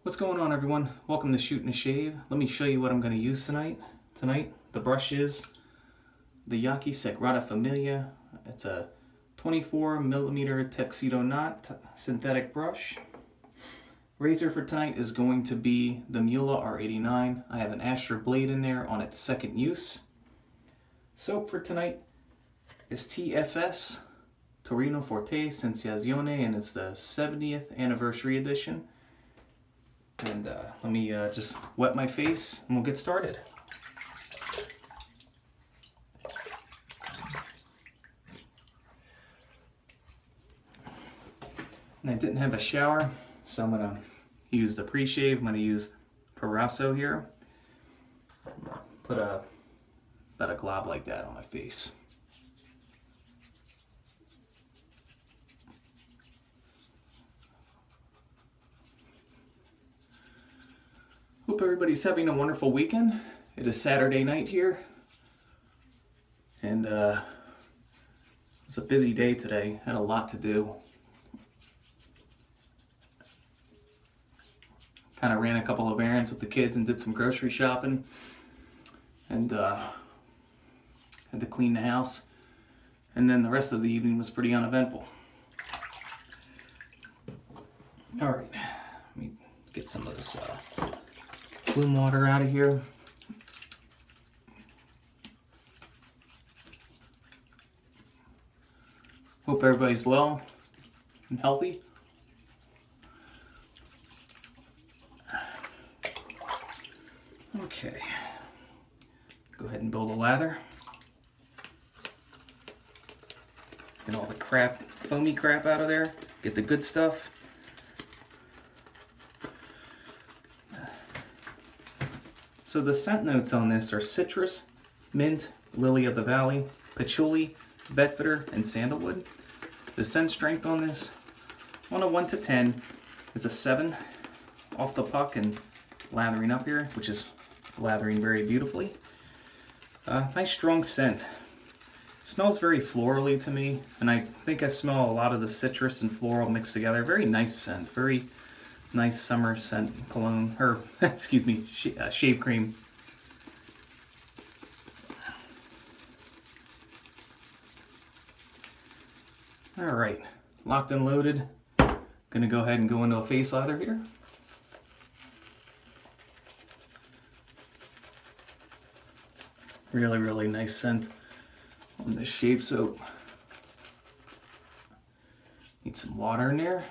What's going on, everyone? Welcome to Shoot and Shave. Let me show you what I'm going to use tonight. The brush is the Yaki Sagrada Familia. It's a 24mm tuxedo knot synthetic brush. Razor for tonight is going to be the Muhle R89. I have an Astra blade in there on its second use. Soap for tonight is TFS Torino Forti Sensazioni, and it's the 70th anniversary edition. And let me just wet my face and we'll get started. And I didn't have a shower, so I'm going to use the pre-shave. I'm going to use Parasso here. Put about a glob like that on my face. Hope everybody's having a wonderful weekend. It is Saturday night here, and it was a busy day today. Had a lot to do. Kind of ran a couple of errands with the kids and did some grocery shopping, and had to clean the house, and then the rest of the evening was pretty uneventful. All right, let me get some of this bloom water out of here. Hope everybody's well and healthy. Okay, go ahead and build a lather. Get all the crap, foamy crap out of there. Get the good stuff. So the scent notes on this are citrus, mint, lily of the valley, patchouli, vetiver, and sandalwood. The scent strength on this, on a 1 to 10, is a 7 off the puck and lathering up here, which is lathering very beautifully. Nice strong scent. It smells very florally to me, and I think I smell a lot of the citrus and floral mixed together. Very nice scent, very nice summer scent cologne, or excuse me, shave cream. All right, locked and loaded. Gonna go ahead and go into a face lather here. Really, really nice scent on this shave soap. Need some water in there.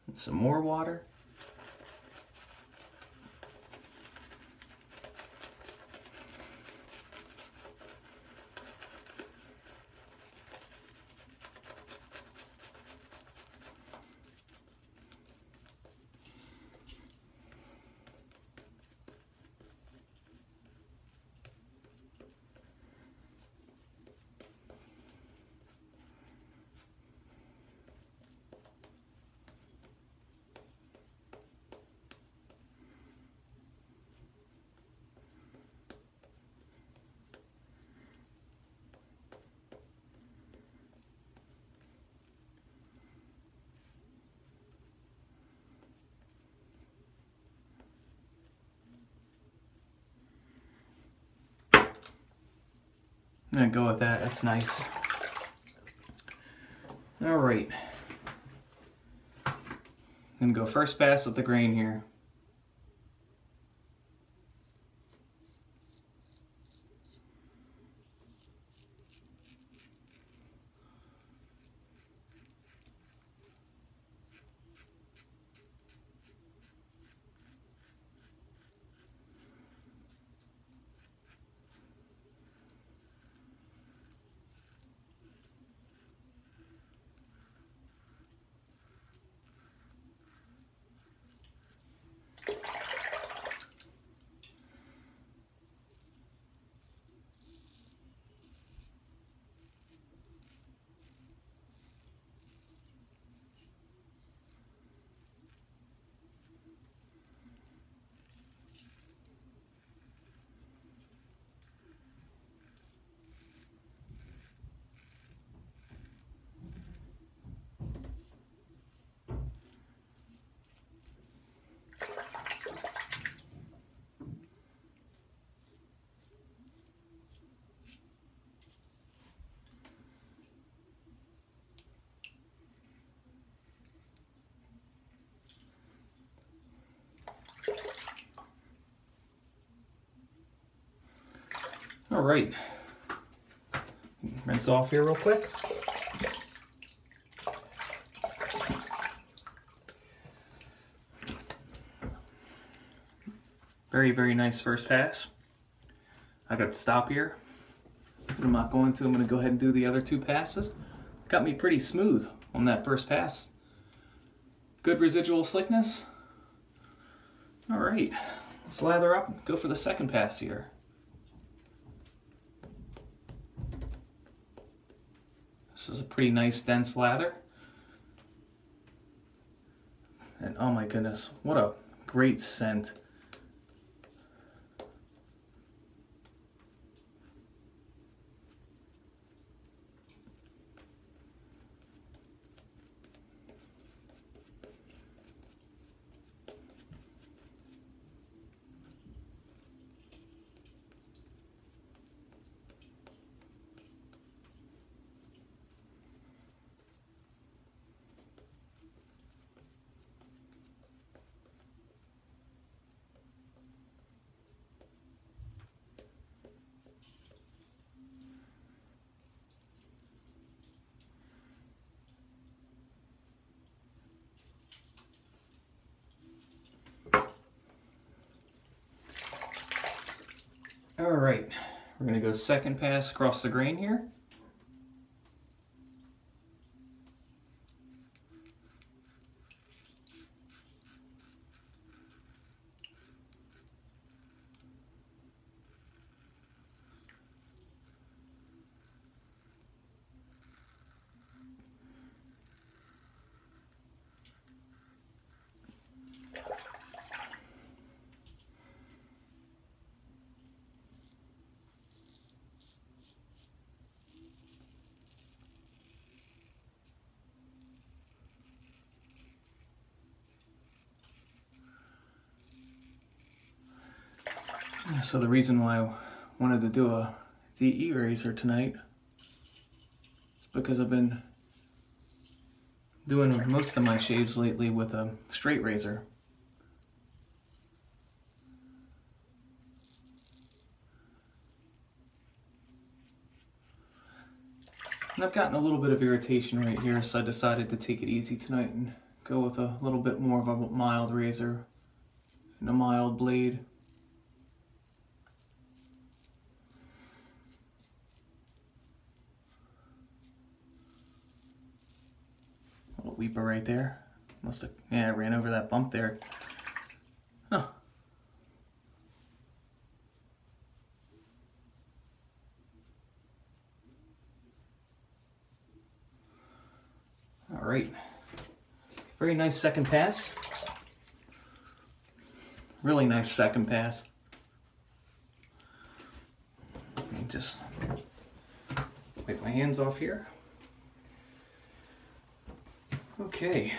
And some more water. I'm gonna go with that, that's nice. All right. I'm gonna go first pass with the grain here. All right, rinse off here real quick. Very, very nice first pass. I got to stop here. I'm not going to. I'm going to go ahead and do the other two passes. Got me pretty smooth on that first pass. Good residual slickness. All right, let's lather up. Go for the second pass here. This is a pretty nice dense lather. And oh my goodness, what a great scent. All right, we're gonna go second pass across the grain here. So the reason why I wanted to do a DE razor tonight is because I've been doing most of my shaves lately with a straight razor. And I've gotten a little bit of irritation right here, so I decided to take it easy tonight and go with a little bit more of a mild razor and a mild blade. Little weeper right there. Must have, yeah, I ran over that bump there. Huh. All right. Very nice second pass. Really nice second pass. Let me just wipe my hands off here. Okay,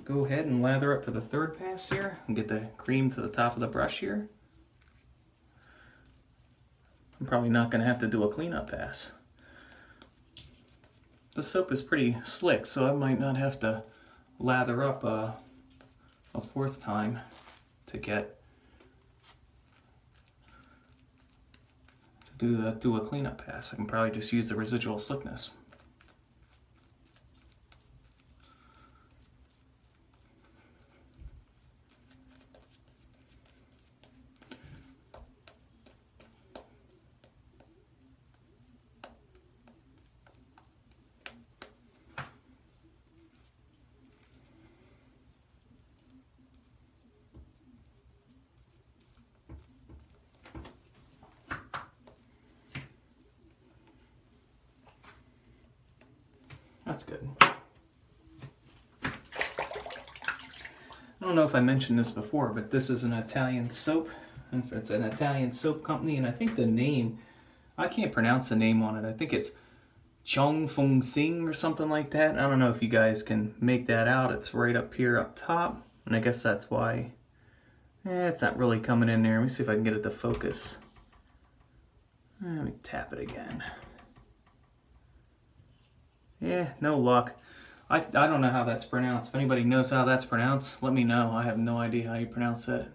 go ahead and lather up for the third pass here and get the cream to the top of the brush here. I'm probably not going to have to do a cleanup pass. The soap is pretty slick, so I might not have to lather up a fourth time to do a cleanup pass. I can probably just use the residual slickness. That's good. I don't know if I mentioned this before, but this is an Italian soap. It's an Italian soap company, and I think the name, I can't pronounce the name on it. I think it's Tcheon Fung or something like that. I don't know if you guys can make that out. It's right up here up top, and I guess that's why it's not really coming in there. Let me see if I can get it to focus. Let me tap it again. Yeah, no luck. I don't know how that's pronounced. If anybody knows how that's pronounced, let me know. I have no idea how you pronounce that.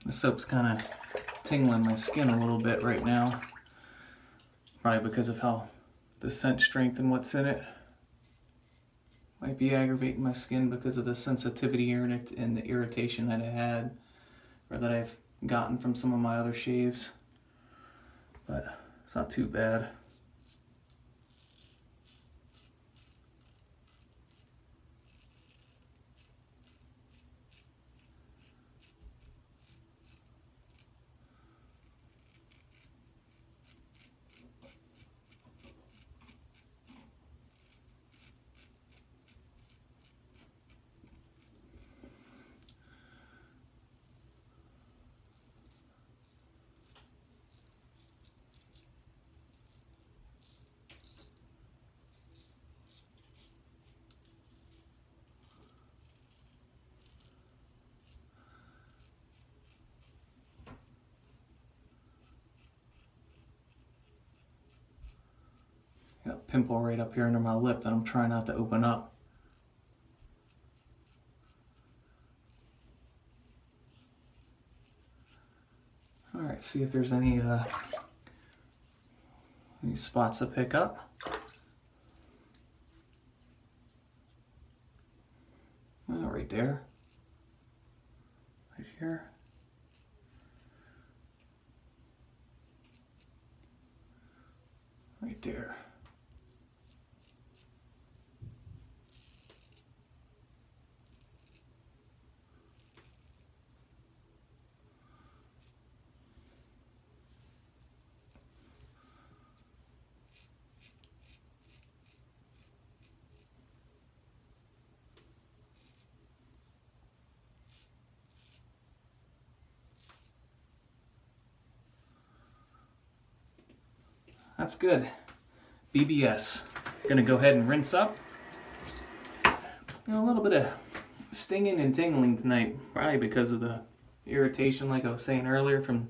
The soap's kind of tingling my skin a little bit right now. Probably because of how the scent strength and what's in it. Might be aggravating my skin because of the sensitivity and the irritation that I had, or that I've gotten from some of my other shaves. But it's not too bad. Got a pimple right up here under my lip that I'm trying not to open up. Alright, see if there's any spots to pick up. Well, right there. Right here. Right there. That's good. BBS. Gonna go ahead and rinse up. A little bit of stinging and tingling tonight, probably because of the irritation, like I was saying earlier, from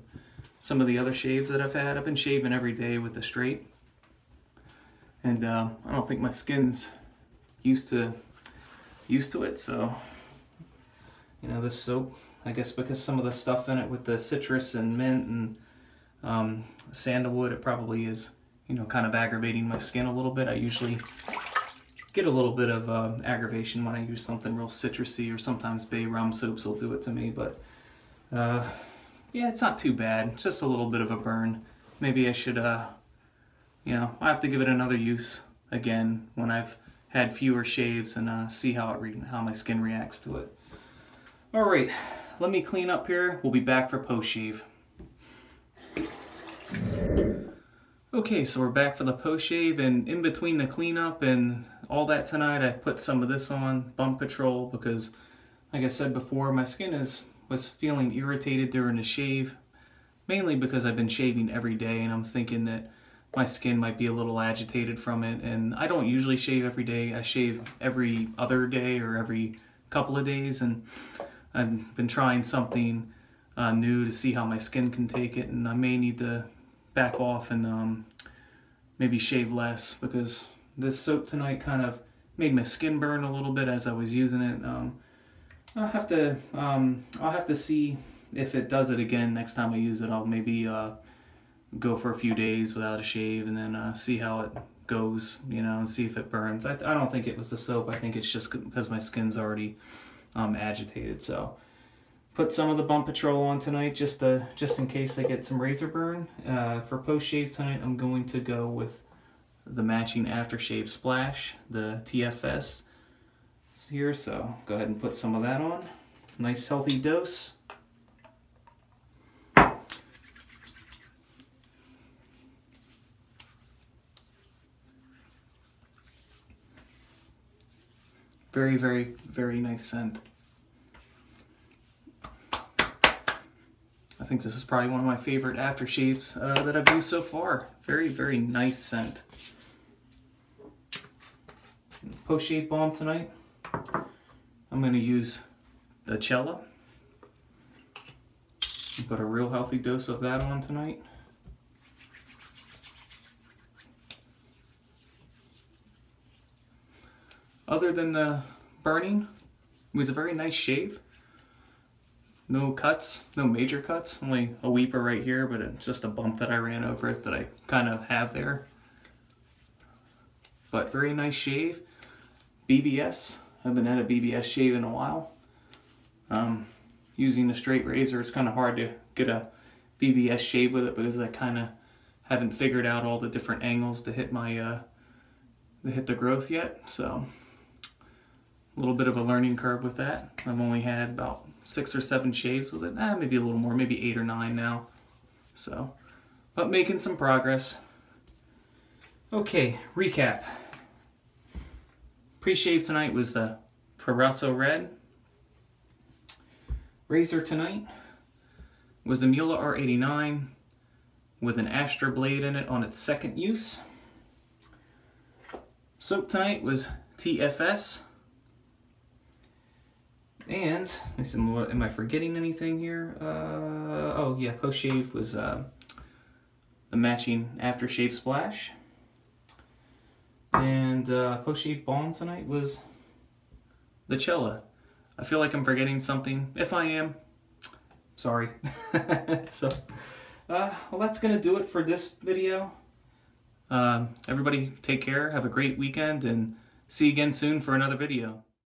some of the other shaves that I've had. I've been shaving every day with the straight, and I don't think my skin's used to it. So, you know, this soap, I guess because some of the stuff in it with the citrus and mint and sandalwood, it probably is, you know, kind of aggravating my skin a little bit. I usually get a little bit of aggravation when I use something real citrusy, or sometimes bay rum soaps will do it to me. But yeah, it's not too bad. It's just a little bit of a burn. Maybe I should, you know, I have to give it another use again when I've had fewer shaves and see how my skin reacts to it. All right, let me clean up here. We'll be back for post shave. Okay, so we're back for the post shave, and in between the cleanup and all that tonight, I put some of this on, Bump Control, because like I said before, my skin was feeling irritated during the shave, mainly because I've been shaving every day, and I'm thinking that my skin might be a little agitated from it. And I don't usually shave every day. I shave every other day or every couple of days, and I've been trying something new to see how my skin can take it, and I may need to back off and maybe shave less, because this soap tonight kind of made my skin burn a little bit as I was using it. I'll have to see if it does it again next time I use it. I'll maybe go for a few days without a shave, and then see how it goes, you know, and see if it burns. I don't think it was the soap. I think it's just because my skin's already agitated. So put some of the Bump Patrol on tonight, just in case I get some razor burn. For post shave tonight, I'm going to go with the matching aftershave splash, the TFS here. So go ahead and put some of that on. Nice healthy dose. Very, very, very nice scent. I think this is probably one of my favorite aftershaves that I've used so far. Very, very nice scent. Post-shave balm tonight, I'm going to use the Cella. Put a real healthy dose of that on tonight. Other than the burning, it was a very nice shave. No cuts, no major cuts, only a weeper right here, but it's just a bump that I ran over it that I kind of have there. But very nice shave. BBS, I haven't had a BBS shave in a while. Using a straight razor, it's kind of hard to get a BBS shave with it because I kind of haven't figured out all the different angles to hit my, to hit the growth yet, so a little bit of a learning curve with that. I've only had about 6 or 7 shaves with it. Maybe a little more, maybe 8 or 9 now. So, but making some progress. Okay, recap. Pre-shave tonight was the Fluoresco Red. Razor tonight was the Muhle R89 with an Astra blade in it on its second use. Soap tonight was TFS. And, am I forgetting anything here? Oh yeah, post-shave was the matching aftershave splash. And post-shave balm tonight was the Cella. I feel like I'm forgetting something. If I am, sorry. So, well, that's going to do it for this video. Everybody take care, have a great weekend, and see you again soon for another video.